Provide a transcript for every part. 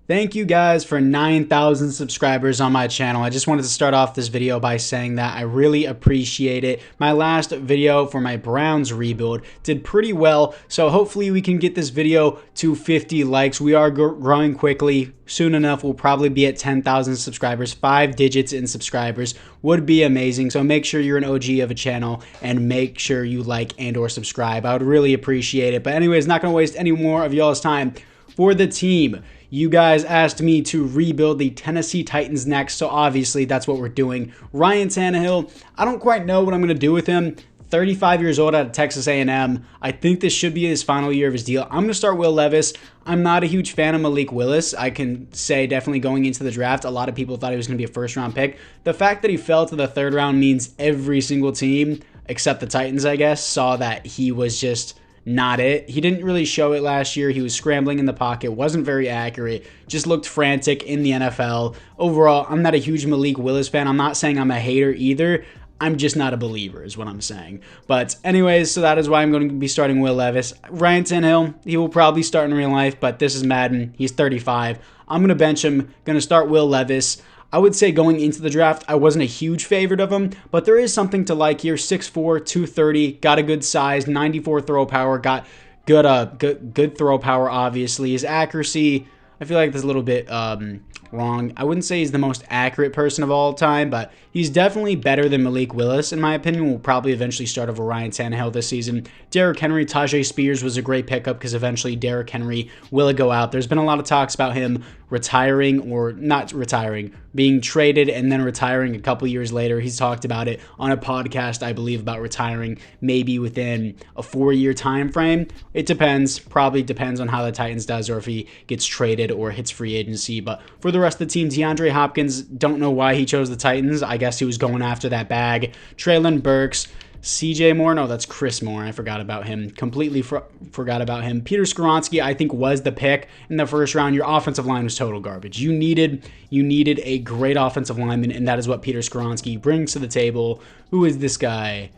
Thank you guys for 9,000 subscribers on my channel. I just wanted to start off this video by saying that I really appreciate it. My last video for my Browns rebuild did pretty well, so hopefully we can get this video to 50 likes. We are growing quickly. Soon enough, we'll probably be at 10,000 subscribers. 5 digits in subscribers would be amazing, so make sure you're an OG of a channel and make sure you like and or subscribe. I would really appreciate it. But anyways, not going to waste any more of y'all's time. For the team, you guys asked me to rebuild the Tennessee Titans next, so obviously that's what we're doing. Ryan Tannehill, I don't quite know what I'm going to do with him. 35 years old out of Texas A&M. I think this should be his final year of his deal. I'm going to start Will Levis. I'm not a huge fan of Malik Willis. I can say definitely going into the draft, a lot of people thought he was going to be a first-round pick. The fact that he fell to the third round means every single team, except the Titans, I guess, saw that he was just not it. He didn't really show it last year. He was scrambling in the pocket, wasn't very accurate, just looked frantic in the NFL. Overall, I'm not a huge Malik Willis fan. I'm not saying I'm a hater either. I'm just not a believer is what I'm saying. But anyways, so that is why I'm going to be starting Will Levis. Ryan Tannehill, he will probably start in real life, but this is Madden. He's 35. I'm going to bench him. Going to start Will Levis. I would say going into the draft, I wasn't a huge favorite of him, but there is something to like here. 6'4", 230, got a good size, 94 throw power, got good throw power, obviously. His accuracy, I feel like that's a little bit wrong. I wouldn't say he's the most accurate person of all time, but he's definitely better than Malik Willis, in my opinion. Will probably eventually start over Ryan Tannehill this season. Derrick Henry, Tajay Spears was a great pickup because eventually Derrick Henry will go out. There's been a lot of talks about him retiring or not retiring, being traded and then retiring a couple years later. He's talked about it on a podcast, I believe, about retiring maybe within a 4-year time frame. It depends. Probably depends on how the Titans does or if he gets traded or hits free agency. But for the rest of the team, DeAndre Hopkins, don't know why he chose the Titans. I guess he was going after that bag. Treylon Burks, CJ Moore, no, that's Chris Moore. I forgot about him. Completely forgot about him. Peter Skoronski, I think, was the pick in the first round. Your offensive line was total garbage. You needed a great offensive lineman, and that is what Peter Skoronski brings to the table. Who is this guy?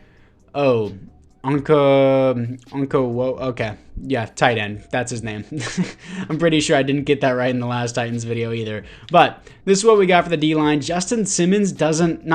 Oh, okay. Yeah, tight end. That's his name. I'm pretty sure I didn't get that right in the last Titans video either. But this is what we got for the D-line. Jeffrey Simmons doesn't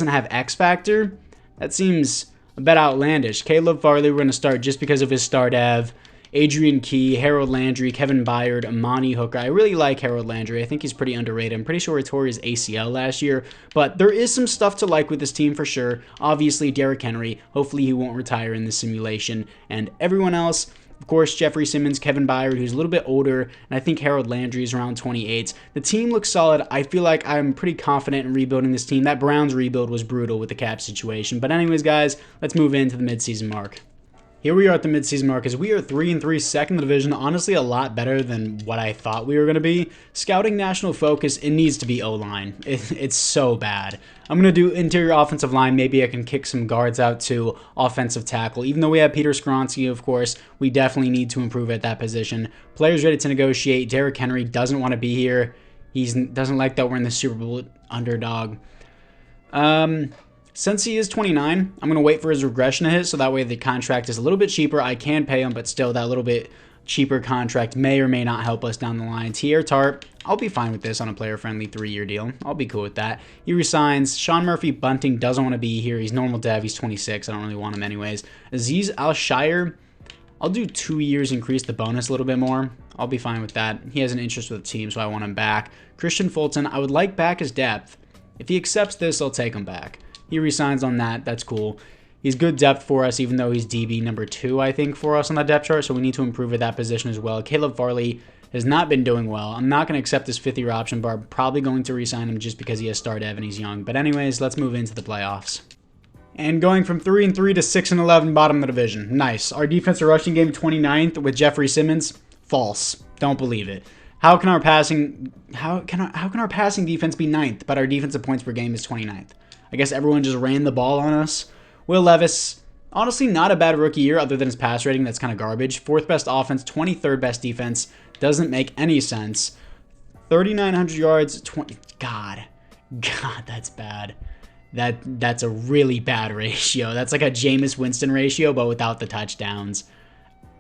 have X Factor. That seems a bit outlandish. Caleb Farley, we're going to start just because of his star dev. Adrian Key, Harold Landry, Kevin Byard, Amani Hooker. I really like Harold Landry. I think he's pretty underrated. I'm pretty sure he tore his ACL last year, but there is some stuff to like with this team for sure. Obviously, Derrick Henry. Hopefully, he won't retire in the simulation. And everyone else, of course, Jeffrey Simmons, Kevin Byard, who's a little bit older, and I think Harold Landry is around 28. The team looks solid. I feel like I'm pretty confident in rebuilding this team. That Browns rebuild was brutal with the cap situation. But anyways, guys, let's move into the midseason mark. Here we are at the midseason mark as we are 3-3, second in the division. Honestly, a lot better than what I thought we were going to be. Scouting national focus, it needs to be O-line. It's so bad. I'm going to do interior offensive line. Maybe I can kick some guards out to offensive tackle. Even though we have Peter Skoronski, of course, we definitely need to improve at that position. Players ready to negotiate. Derrick Henry doesn't want to be here. He doesn't like that we're in the Super Bowl underdog. Since he is 29, I'm going to wait for his regression to hit, so that way the contract is a little bit cheaper. I can pay him, but still, that little bit cheaper contract may or may not help us down the line. Tier Tart, I'll be fine with this on a player-friendly 3-year deal. I'll be cool with that. He resigns. Sean Murphy Bunting doesn't want to be here. He's normal dev. He's 26. I don't really want him anyways. Aziz Al-Shire, I'll do 2 years, increase the bonus a little bit more. I'll be fine with that. He has an interest with the team, so I want him back. Christian Fulton, I would like back his depth. If he accepts this, I'll take him back. He resigns on that. That's cool. He's good depth for us, even though he's DB number 2, I think, for us on the depth chart, so we need to improve at that position as well. Caleb Farley has not been doing well. I'm not going to accept this 5th-year option, but I'm probably going to resign him just because he has star dev and he's young. But anyways, let's move into the playoffs. And going from 3-3 to 6-11, bottom of the division. Nice. Our defensive rushing game 29th with Jeffrey Simmons. False. Don't believe it. How can our passing defense be 9th, but our defensive points per game is 29th? I guess everyone just ran the ball on us. Will Levis, honestly, not a bad rookie year other than his pass rating. That's kind of garbage. 4th best offense, 23rd best defense. Doesn't make any sense. 3,900 yards, God, that's bad. That's a really bad ratio. That's like a Jameis Winston ratio, but without the touchdowns.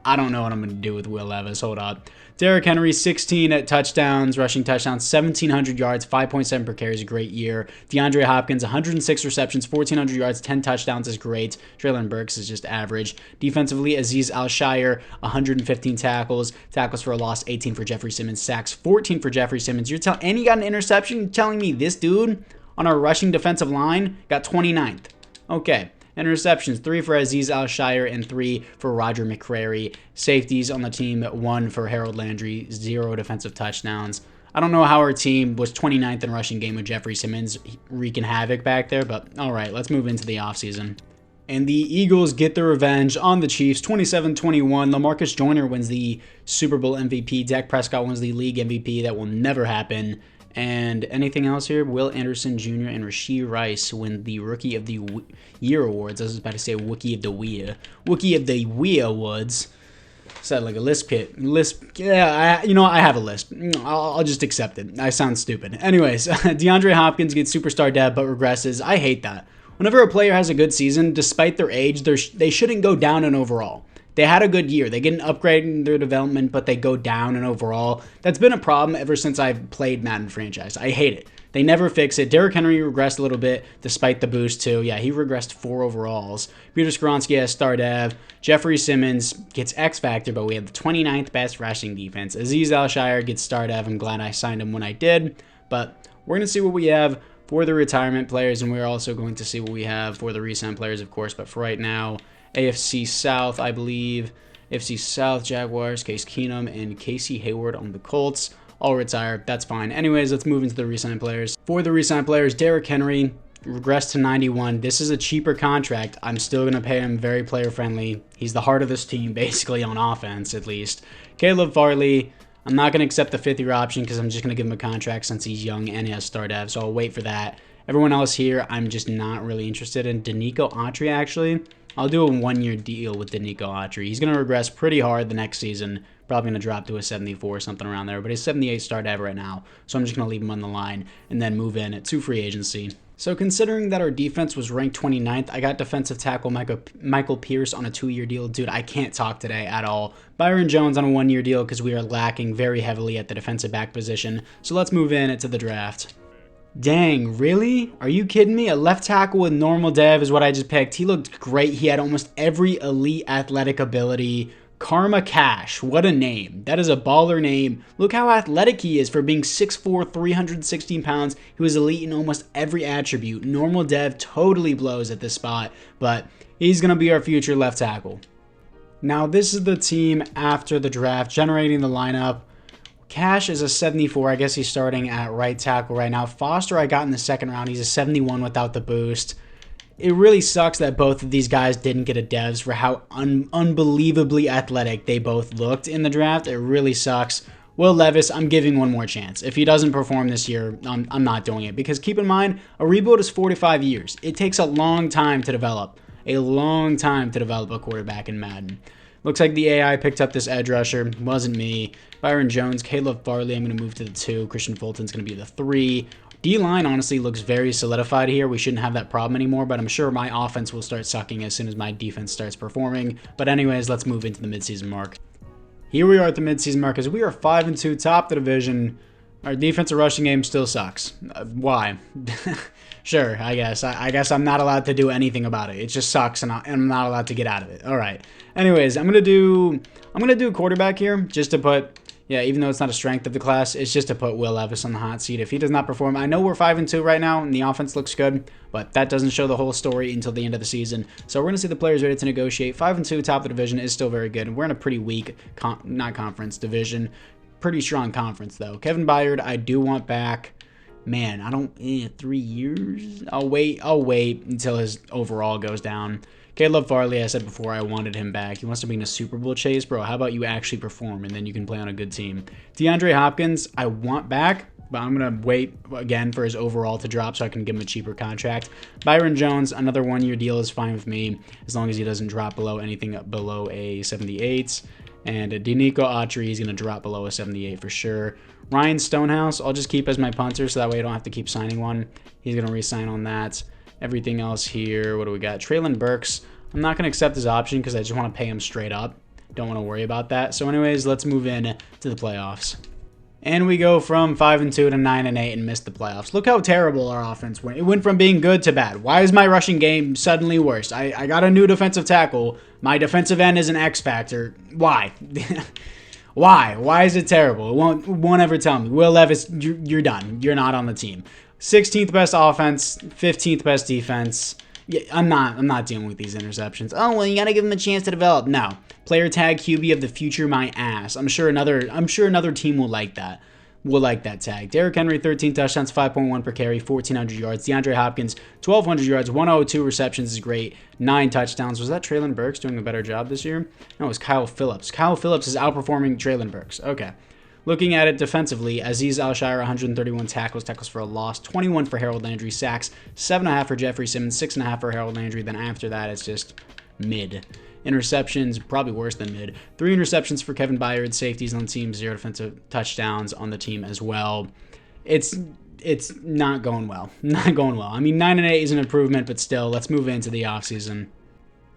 I don't know what I'm going to do with Will Levis. Hold up. Derrick Henry, 16 touchdowns, rushing touchdowns, 1,700 yards, 5.7 per carry is a great year. DeAndre Hopkins, 106 receptions, 1,400 yards, 10 touchdowns is great. Traylon Burks is just average. Defensively, Azeez Al-Shire, 115 tackles, tackles for a loss, 18 for Jeffrey Simmons, sacks, 14 for Jeffrey Simmons. And he got an interception? You're telling me this dude on our rushing defensive line got 29th? Okay. Interceptions, 3 for Azeez Al-Shire and 3 for Roger McCrary. Safeties on the team, 1 for Harold Landry, 0 defensive touchdowns. I don't know how our team was 29th in rushing game with Jeffrey Simmons wreaking havoc back there, but all right, let's move into the offseason. And the Eagles get their revenge on the Chiefs, 27-21. LaMarcus Joyner wins the Super Bowl MVP. Dak Prescott wins the league MVP. That will never happen. And anything else here? Will Anderson Jr. and Rashee Rice win the Rookie of the Year awards. I was about to say Wookie of the Year. Wookie of the Year awards. Said like a lisp hit. Lisp. Yeah, I have a lisp. I'll just accept it. I sound stupid. Anyways, DeAndre Hopkins gets superstar dev but regresses. I hate that. Whenever a player has a good season, despite their age, they shouldn't go down in overall. They had a good year. They get an upgrade in their development, but they go down in overall. That's been a problem ever since I've played Madden franchise. I hate it. They never fix it. Derrick Henry regressed a little bit despite the boost too. Yeah, he regressed 4 overalls. Peter Skoronski has star dev. Jeffrey Simmons gets X Factor, but we have the 29th best rushing defense. Azeez Al-Shire gets star dev. I'm glad I signed him when I did. But we're going to see what we have for the retirement players, and we're also going to see what we have for the re-sign players, of course. But for right now, AFC South, I believe. AFC South, Jaguars, Case Keenum, and Casey Hayward on the Colts. All retired. That's fine. Anyways, let's move into the re-sign players. For the re-sign players, Derrick Henry regressed to 91. This is a cheaper contract. I'm still going to pay him very player-friendly. He's the heart of this team, basically, on offense, at least. Caleb Farley, I'm not going to accept the 5th-year option because I'm just going to give him a contract since he's young and he has star dev, so I'll wait for that. Everyone else here, I'm just not really interested in. Danico Autry, actually. I'll do a 1-year deal with Danico Autry. He's going to regress pretty hard the next season. Probably going to drop to a 74 or something around there. But he's 78 star dev right now. So I'm just going to leave him on the line and then move in to free agency. So considering that our defense was ranked 29th, I got defensive tackle Michael Pierce on a 2-year deal. Dude, I can't talk today at all. Byron Jones on a 1-year deal because we are lacking very heavily at the defensive back position. So let's move in to the draft. Dang, really? Are you kidding me? A left tackle with normal dev is what I just picked. He looked great. He had almost every elite athletic ability. Karma Cash, what a name. That is a baller name. Look how athletic he is for being 6'4", 316 pounds. He was elite in almost every attribute. Normal dev totally blows at this spot, but he's going to be our future left tackle. Now, this is the team after the draft, generating the lineup. Cash is a 74. I guess he's starting at right tackle right now. Foster I got in the 2nd round. He's a 71 without the boost. It really sucks that both of these guys didn't get a devs for how unbelievably athletic they both looked in the draft. It really sucks. Will Levis, I'm giving one more chance. If he doesn't perform this year, I'm not doing it. Because keep in mind, a rebuild is 4 to 5 years. It takes a long time to develop. A long time to develop a quarterback in Madden. Looks like the AI picked up this edge rusher. Wasn't me. Byron Jones, Caleb Farley, I'm going to move to the 2. Christian Fulton's going to be the 3. D-line honestly looks very solidified here. We shouldn't have that problem anymore, but I'm sure my offense will start sucking as soon as my defense starts performing. But anyways, let's move into the midseason mark. Here we are at the midseason mark as we are 5-2, top the division. Our defensive rushing game still sucks. Why? Sure, I guess. I guess I'm not allowed to do anything about it. It just sucks, and I'm not allowed to get out of it. All right. Anyways, I'm gonna do a quarterback here just to put. Yeah, even though it's not a strength of the class, it's just to put Will Levis on the hot seat. If he does not perform, I know we're 5-2 right now, and the offense looks good, but that doesn't show the whole story until the end of the season. So we're going to see the players ready to negotiate. 5-2, top of the division is still very good, and we're in a pretty weak, division. Pretty strong conference, though. Kevin Byard, I do want back. Man, I don't... 3 years? I'll wait until his overall goes down. Caleb Farley, I said before, I wanted him back. He wants to be in a Super Bowl chase. Bro, how about you actually perform, and then you can play on a good team. DeAndre Hopkins, I want back, but I'm going to wait again for his overall to drop so I can give him a cheaper contract. Byron Jones, another 1-year deal is fine with me, as long as he doesn't drop below anything below a 78. And Danico Autry is going to drop below a 78 for sure. Ryan Stonehouse, I'll just keep as my punter, so that way I don't have to keep signing one. He's going to re-sign on that. Everything else here, what do we got? Traylon Burks, I'm not going to accept his option because I just want to pay him straight up. don't want to worry about that. So anyways, let's move in to the playoffs. And we go from 5-2 to 9-8 and missed the playoffs. Look how terrible our offense went. It went from being good to bad. Why is my rushing game suddenly worse? I got a new defensive tackle. My defensive end is an X factor. Why? Why? Why is it terrible? It won't ever tell me. Will Levis, you're done. You're not on the team. 16th best offense, 15th best defense. Yeah, I'm not dealing with these interceptions. Oh, well, you gotta give him a chance to develop. No. Player tag QB of the future, my ass. I'm sure another team will like that. Will like that tag. Derrick Henry, 13 touchdowns, 5.1 per carry, 1,400 yards. DeAndre Hopkins, 1,200 yards, 102 receptions is great. 9 touchdowns. Was that Traylon Burks doing a better job this year? No, it was Kyle Phillips. Kyle Phillips is outperforming Traylon Burks. Okay. Looking at it defensively, Azeez Al-Shire, 131 tackles for a loss, 21 for Harold Landry, sacks, 7.5 for Jeffrey Simmons, 6.5 for Harold Landry. Then after that, it's just mid. Interceptions, probably worse than mid. 3 interceptions for Kevin Byard, safeties on the team, 0 defensive touchdowns on the team as well. It's not going well. Not going well. I mean, 9-8 is an improvement, but still, let's move into the offseason.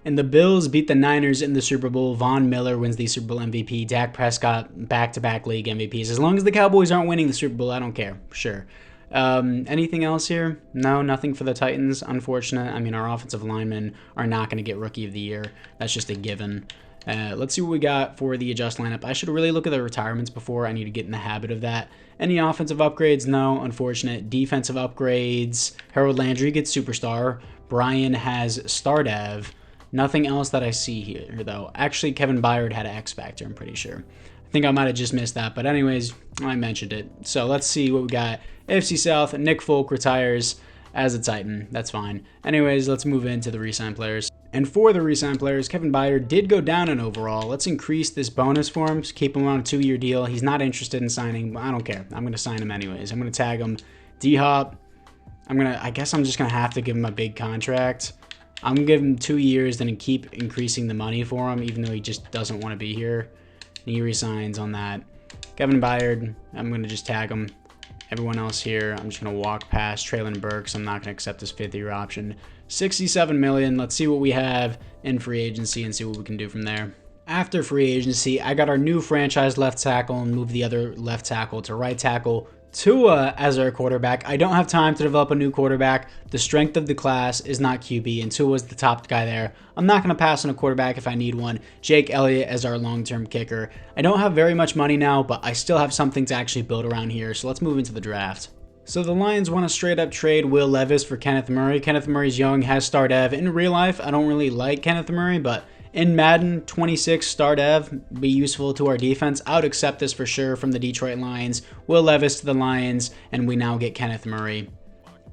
And the Bills beat the Niners in the Super Bowl. Von Miller wins the Super Bowl MVP. Dak Prescott, back-to-back league MVPs. As long as the Cowboys aren't winning the Super Bowl, I don't care. Sure. Anything else here? No, nothing for the Titans. Unfortunate. I mean, our offensive linemen are not going to get Rookie of the Year. That's just a given. Let's see what we got for the adjust lineup. I should really look at the retirements before. I need to get in the habit of that. Any offensive upgrades? No, unfortunate. Defensive upgrades. Harold Landry gets Superstar. Brian has Star Dev. Nothing else that I see here, though. Actually, Kevin Byard had an X Factor, I'm pretty sure. I think I might have just missed that, but anyways, I mentioned it. So let's see what we got. AFC South, Nick Folk retires as a Titan. That's fine. Anyways, let's move into the re-sign players. And for the re-sign players, Kevin Byard did go down in overall. Let's increase this bonus for him. Just keep him on a 2-year deal. He's not interested in signing, but I don't care. I'm going to sign him anyways. I'm going to tag him. D-Hop. I guess I'm just going to have to give him a big contract. I'm going to give him 2 years, then keep increasing the money for him, even though he just doesn't want to be here. And he resigns on that. Kevin Byard, I'm going to just tag him. Everyone else here, I'm just going to walk past Traylon Burks. I'm not going to accept his 5th-year option. $67 million. Let's see what we have in free agency and see what we can do from there. After free agency, I got our new franchise left tackle and moved the other left tackle to right tackle. Tua as our quarterback. I don't have time to develop a new quarterback. The strength of the class is not QB, and Tua is the top guy there. I'm not going to pass on a quarterback if I need one. Jake Elliott as our long-term kicker. I don't have very much money now, but I still have something to actually build around here, so let's move into the draft. So the Lions want to straight up trade Will Levis for Kenneth Murray. Kenneth Murray's young, has star dev. In real life, I don't really like Kenneth Murray, but in Madden, 26 star dev, be useful to our defense. I would accept this for sure from the Detroit Lions. Will Levis to the Lions, and we now get Kenneth Murray.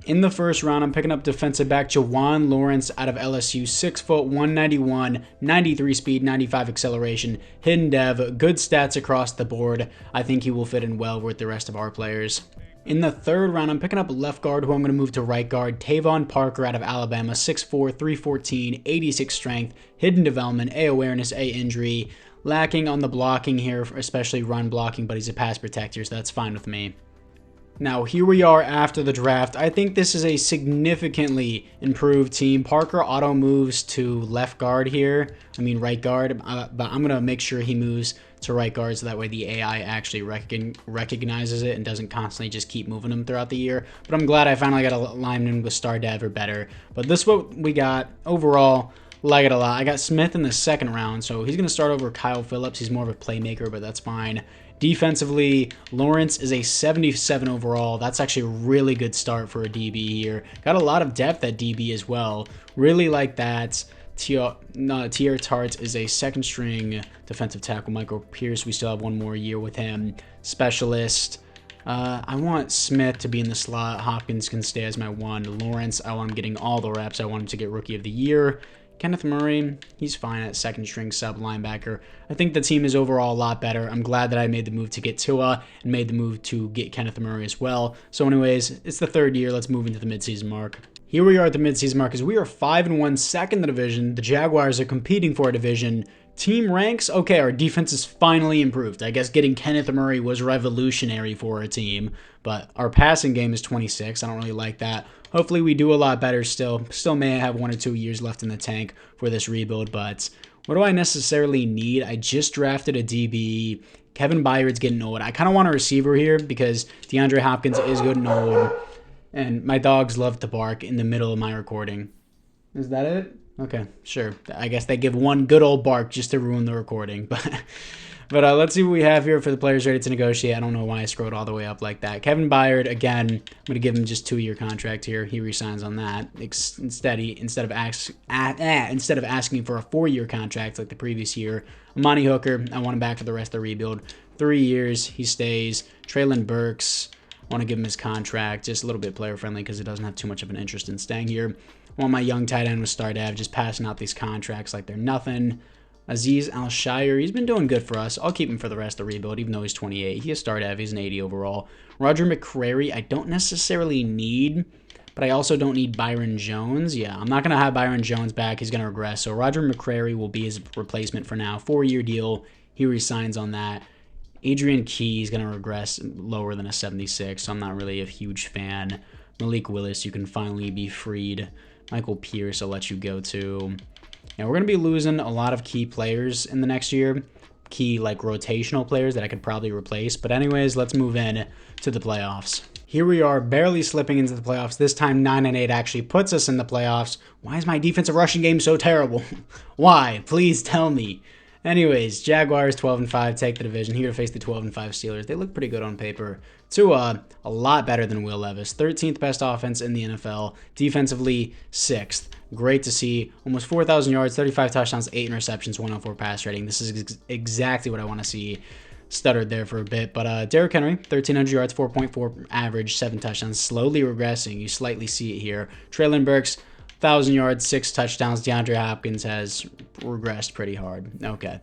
In the first round, I'm picking up defensive back Jawan Lawrence out of LSU. 6 foot, 191, 93 speed, 95 acceleration, hidden dev, good stats across the board. I think he will fit in well with the rest of our players. In the third round, I'm picking up left guard, who I'm going to move to right guard. Tavon Parker out of Alabama, 6'4", 314, 86 strength, hidden development, A awareness, A injury. Lacking on the blocking here, especially run blocking, but he's a pass protector, so that's fine with me. Now, here we are after the draft. I think this is a significantly improved team. Parker auto moves to left guard here. Right guard, but I'm going to make sure he moves to right guard so that way the AI actually recognizes it and doesn't constantly just keep moving him throughout the year. But I'm glad I finally got a lineman with star dev or better. But this is what we got overall. Like it a lot. I got Smith in the second round, so he's going to start over Kyle Phillips. He's more of a playmaker, but that's fine. Defensively, Lawrence is a 77 overall. That's actually a really good start for a DB here. Got a lot of depth at DB as well. Really like that. Tier Tarts is a second string defensive tackle. Michael Pierce, we still have 1 more year with him. Specialist. I want Smith to be in the slot. Hopkins can stay as my 1. Lawrence, I want him getting all the reps. I want him to get Rookie of the Year. Kenneth Murray, he's fine at second string sub linebacker. I think the team is overall a lot better. I'm glad that I made the move to get Tua and made the move to get Kenneth Murray as well. So anyways, it's the 3rd year. Let's move into the midseason mark. Here we are at the midseason mark as we are 5-1, second in the division. The Jaguars are competing for a division. Team ranks, okay, our defense is finally improved. I guess getting Kenneth Murray was revolutionary for our team, but our passing game is 26. I don't really like that. Hopefully we do a lot better still. Still may have 1 or 2 years left in the tank for this rebuild, but What do I necessarily need? I just drafted a DB. Kevin Byard's getting old. I kind of want a receiver here because DeAndre Hopkins is good and old. And my dogs love to bark in the middle of my recording. Is that it? Okay, sure. I guess they give one good old bark just to ruin the recording. But let's see what we have here for the players ready to negotiate. I don't know why I scrolled all the way up like that. Kevin Byard, again, I'm going to give him just 2-year contract here. He resigns on that. Instead of asking for a 4-year contract like the previous year. Amani Hooker, I want him back for the rest of the rebuild. 3 years, he stays. Traylon Burks, I want to give him his contract. Just a little bit player-friendly because he doesn't have too much of an interest in staying here. I want my young tight end with Stardev, just passing out these contracts like they're nothing. Aziz Al-Shire, he's been doing good for us. I'll keep him for the rest of the rebuild, even though he's 28. He has Stardev, he's an 80 overall. Roger McCrary, I don't necessarily need, but I also don't need Byron Jones. Yeah, I'm not going to have Byron Jones back. He's going to regress. So Roger McCrary will be his replacement for now. 4-year deal. He resigns on that. Adrian Key is going to regress lower than a 76, so I'm not really a huge fan. Malik Willis, you can finally be freed. Michael Pierce, I'll let you go to. Now, we're going to be losing a lot of key players in the next year. Key, like, rotational players that I could probably replace. But anyways, let's move in to the playoffs. Here we are, barely slipping into the playoffs. This time, 9-8 actually puts us in the playoffs. Why is my defensive rushing game so terrible? Why? Please tell me. Anyways, Jaguars 12-5 take the division. Here to face the 12-5 Steelers. They look pretty good on paper. Tua, a lot better than Will Levis. 13th best offense in the NFL. Defensively, 6th. Great to see. Almost 4,000 yards, 35 touchdowns, 8 interceptions, 104 pass rating. This is exactly what I want to see. Stuttered there for a bit. But Derrick Henry, 1,300 yards, 4.4 average, 7 touchdowns. Slowly regressing. You slightly see it here. Traylon Burks, 1,000 yards, 6 touchdowns. DeAndre Hopkins has regressed pretty hard. Okay.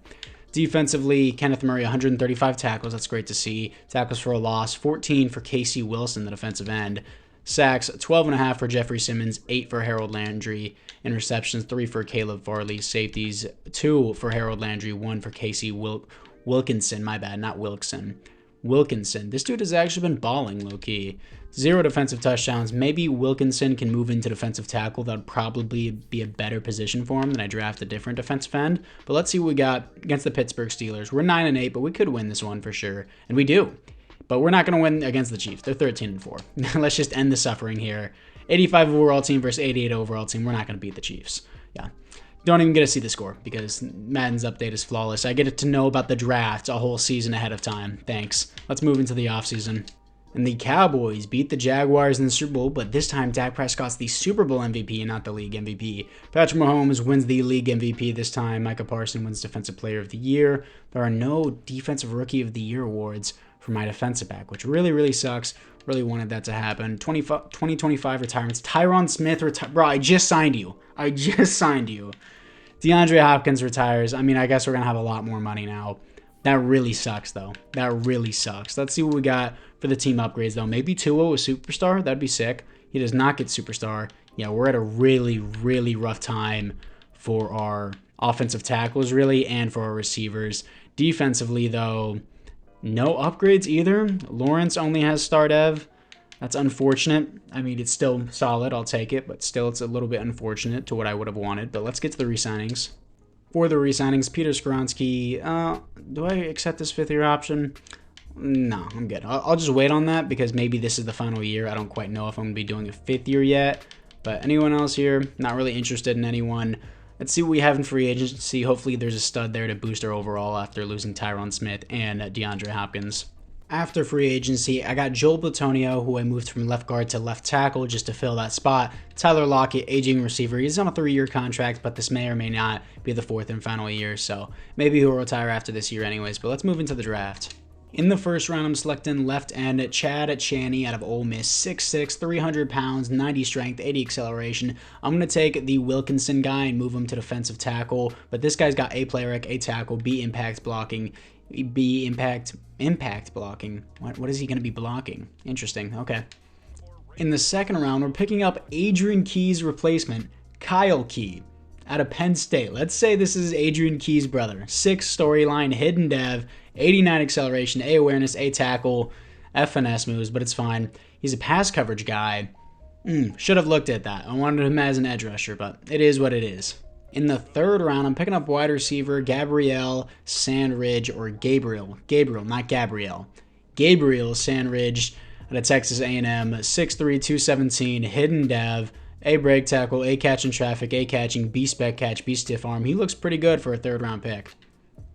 Defensively, Kenneth Murray, 135 tackles. That's great to see. Tackles for a loss. 14 for Casey Wilson, the defensive end. Sacks, 12.5 for Jeffrey Simmons. 8 for Harold Landry. Interceptions, 3 for Caleb Farley. Safeties, 2 for Harold Landry. 1 for Casey Wilkinson. My bad, not Wilkson. Wilkinson. This dude has actually been balling low-key. 0 defensive touchdowns. Maybe Wilkinson can move into defensive tackle. That would probably be a better position for him than I draft a different defensive end. But let's see what we got against the Pittsburgh Steelers. We're 9-8, but we could win this one for sure. And we do. But we're not going to win against the Chiefs. They're 13-4. Let's just end the suffering here. 85 overall team versus 88 overall team. We're not going to beat the Chiefs. Yeah. Don't even get to see the score because Madden's update is flawless. I get to know about the draft a whole season ahead of time. Thanks. Let's move into the offseason. And the Cowboys beat the Jaguars in the Super Bowl, but this time Dak Prescott's the Super Bowl MVP and not the league MVP. Patrick Mahomes wins the league MVP this time. Micah Parsons wins Defensive Player of the Year. There are no Defensive Rookie of the Year awards for my defensive back, which really sucks. Really wanted that to happen. 2025 retirements. Tyron Smith Bro, I just signed you. DeAndre Hopkins retires. I mean, I guess we're going to have a lot more money now. That really sucks, though. That really sucks. Let's see what we got for the team upgrades, though. Maybe Tua with Superstar. That'd be sick. He does not get Superstar. Yeah, we're at a really rough time for our offensive tackles, really, and for our receivers. Defensively, though, no upgrades either. Lawrence only has Stardev. That's unfortunate. I mean, it's still solid. I'll take it, but still it's a little bit unfortunate to what I would have wanted. But let's get to the re-signings. For the re-signings, Peter Skoronski. Do I accept this 5th-year option? No, I'm good. I'll just wait on that because maybe this is the final year. I don't quite know if I'm going to be doing a 5th year yet. But anyone else here? Not really interested in anyone. Let's see what we have in free agency. Hopefully there's a stud there to boost our overall after losing Tyron Smith and DeAndre Hopkins. After free agency, I got Joel Bitonio, who I moved from left guard to left tackle just to fill that spot. Tyler Lockett, aging receiver. He's on a 3-year contract, but this may or may not be the 4th and final year, so maybe he'll retire after this year anyways. But let's move into the draft. In the first round, I'm selecting left end Chad Chaney out of Ole Miss. 6'6", 300 pounds, 90 strength, 80 acceleration. I'm going to take the Wilkinson guy and move him to defensive tackle, but this guy's got A play rec, A tackle, B impact blocking, B impact blocking. What is he going to be blocking? Interesting. Okay. In the second round, we're picking up Adrian Key's replacement, Kyle Key, out of Penn State. Let's say this is Adrian Key's brother. 6 storyline, hidden dev, 89 acceleration, A awareness, A tackle, F finesse moves, but it's fine. He's a pass coverage guy. Should have looked at that. I wanted him as an edge rusher, but it is what it is. In the third round, I'm picking up wide receiver Gabriel Sandridge, or Gabriel. Gabriel, not Gabrielle. Gabriel Sandridge out of Texas A&M, 6'3", 217, hidden dev, A break tackle, A catch in traffic, A catching, B spec catch, B stiff arm. He looks pretty good for a third round pick.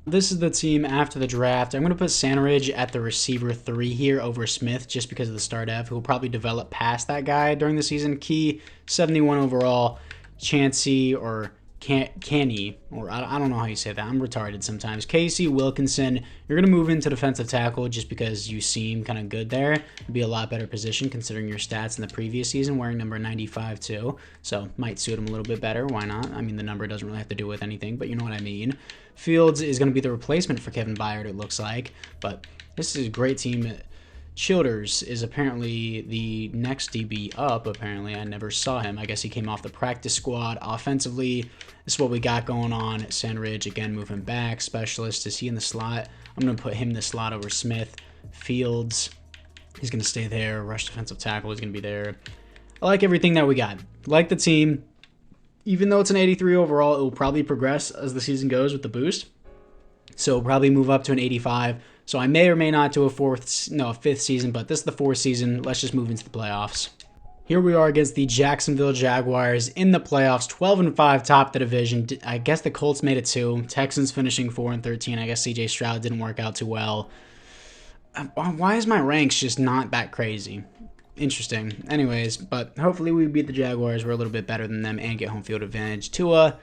This is the team after the draft. I'm going to put Sandridge at the receiver 3 here over Smith just because of the star dev, who will probably develop past that guy during the season. Key, 71 overall, Chancey, or Kenny, or I don't know how you say that. I'm retarded sometimes. Casey Wilkinson, you're going to move into defensive tackle just because you seem kind of good there. It'd be a lot better position considering your stats in the previous season, wearing number 95 too. So might suit him a little bit better. Why not? I mean, the number doesn't really have to do with anything, but you know what I mean. Fields is going to be the replacement for Kevin Byard, it looks like. But this is a great team. Childers is apparently the next DB up, apparently. I never saw him. I guess he came off the practice squad. Offensively, this is what we got going on. Sandridge, again, moving back. Specialist, is he in the slot? I'm going to put him in the slot over Smith. Fields, he's going to stay there. Rush defensive tackle is going to be there. I like everything that we got. Like the team. Even though it's an 83 overall, it will probably progress as the season goes with the boost. So we'll probably move up to an 85. So I may or may not do a fifth season, but this is the fourth season. Let's just move into the playoffs. Here we are against the Jacksonville Jaguars in the playoffs, 12-5, top the division. I guess the Colts made it too. Texans finishing 4-13. I guess CJ Stroud didn't work out too well. Why is my ranks just not that crazy? Interesting. Anyways, but hopefully we beat the Jaguars. We're a little bit better than them and get home field advantage. Tua,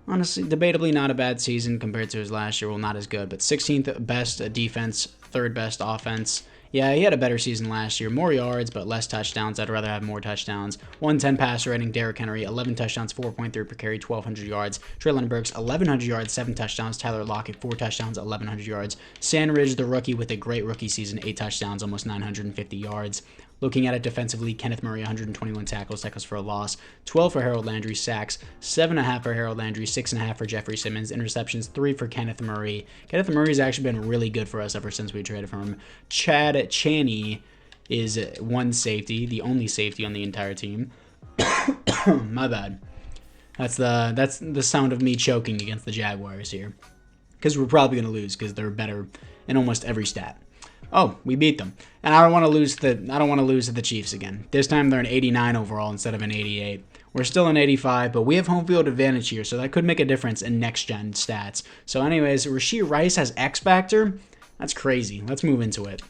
honestly, debatably not a bad season compared to his last year. Well, not as good, but 16th best defense, 3rd best offense. Yeah, he had a better season last year. More yards, but less touchdowns. I'd rather have more touchdowns. 110 passer rating, Derrick Henry, 11 touchdowns, 4.3 per carry, 1,200 yards. Treylon Burks, 1,100 yards, 7 touchdowns. Tyler Lockett, 4 touchdowns, 1,100 yards. Sandridge, the rookie, with a great rookie season, 8 touchdowns, almost 950 yards. Looking at it defensively, Kenneth Murray, 121 tackles for a loss, 12 for Harold Landry, sacks, 7.5 for Harold Landry, 6.5 for Jeffrey Simmons, interceptions, 3 for Kenneth Murray. Kenneth Murray's actually been really good for us ever since we traded for him. Chad Chaney is one safety, the only safety on the entire team. My bad. That's the sound of me choking against the Jaguars here, because we're probably going to lose because they're better in almost every stat. Oh, we beat them. And I don't want to lose to the Chiefs again. This time they're an 89 overall instead of an 88. We're still an 85, but we have home field advantage here, so that could make a difference in next-gen stats. So anyways, Rashee Rice has X Factor. That's crazy. Let's move into it.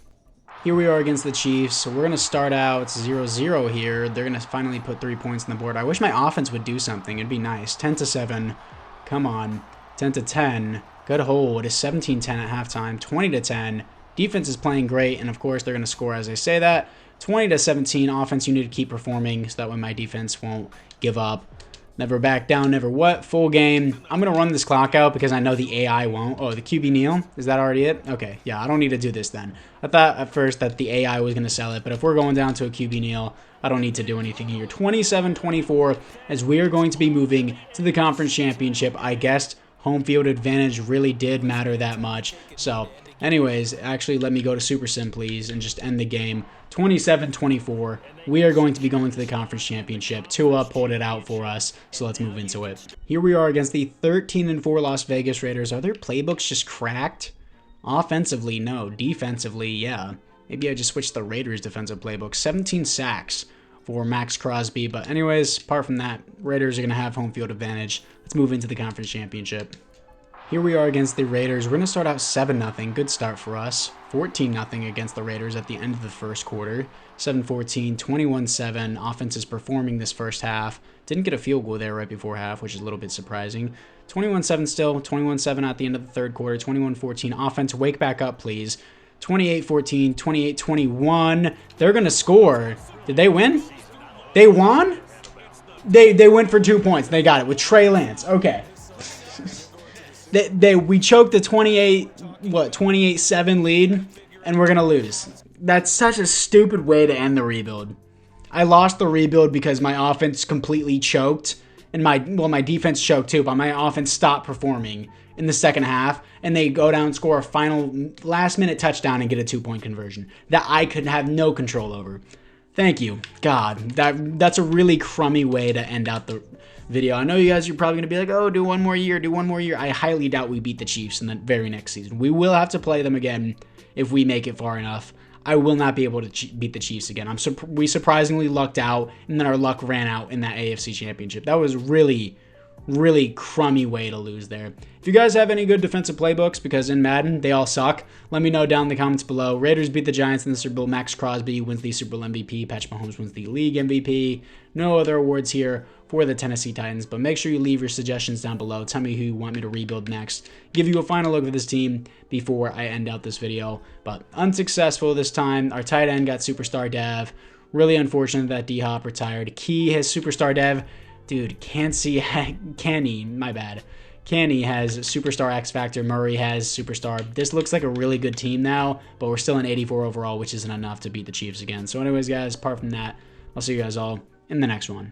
Here we are against the Chiefs. So we're going to start out 0-0 here. They're going to finally put 3 points on the board. I wish my offense would do something. It'd be nice. 10-7. Come on. 10-10. Good hold. It's 17-10 at halftime. 20-10. Defense is playing great, and of course they're going to score as I say that. 20-17, offense, you need to keep performing so that way my defense won't give up. Never back down, never what. Full game. I'm going to run this clock out because I know the AI won't. Oh, the QB kneel? Is that already it? Okay, yeah, I don't need to do this then. I thought at first that the AI was going to sell it, but if we're going down to a QB kneel, I don't need to do anything here. 27-24, as we are going to be moving to the conference championship. I guessed home field advantage really did matter that much, so anyways, actually, let me go to Super Sim, please, and just end the game. 27-24. We are going to be going to the conference championship. Tua pulled it out for us, so let's move into it. Here we are against the 13-4 Las Vegas Raiders. Are their playbooks just cracked? Offensively, no. Defensively, yeah. Maybe I just switched the Raiders' defensive playbook. 17 sacks for Max Crosby. But anyways, apart from that, Raiders are going to have home field advantage. Let's move into the conference championship. Here we are against the Raiders. We're going to start out 7-0. Good start for us. 14-0 against the Raiders at the end of the first quarter. 7-14, 21-7. Offense is performing this first half. Didn't get a field goal there right before half, which is a little bit surprising. 21-7 still. 21-7 at the end of the third quarter. 21-14. Offense, wake back up, please. 28-14, 28-21. They're going to score. Did they win? They won? They went for 2 points. They got it with Trey Lance. Okay. We choked the 28-7 lead, and we're going to lose. That's such a stupid way to end the rebuild. I lost the rebuild because my offense completely choked, and my defense choked too, but my offense stopped performing in the second half, and they go down and score a final last-minute touchdown and get a 2-point conversion that I could have no control over. Thank you. God, that's a really crummy way to end out the video. I know you guys are probably going to be like, oh, do one more year, do one more year. I highly doubt we beat the Chiefs in the very next season. We will have to play them again if we make it far enough. I will not be able to beat the Chiefs again. We surprisingly lucked out, and then our luck ran out in that AFC Championship. That was really crummy way to lose there. If you guys have any good defensive playbooks, because in Madden, they all suck, let me know down in the comments below. Raiders beat the Giants in the Super Bowl. Max Crosby wins the Super Bowl MVP. Patrick Mahomes wins the league MVP. No other awards here for the Tennessee Titans, but make sure you leave your suggestions down below. Tell me who you want me to rebuild next. Give you a final look at this team before I end out this video, but unsuccessful this time. Our tight end got superstar dev. Really unfortunate that D-Hop retired. Key has superstar dev. Dude, Kenny has superstar X Factor. Murray has superstar. This looks like a really good team now, but we're still in 84 overall, which isn't enough to beat the Chiefs again. So anyways, guys, apart from that, I'll see you guys all in the next one.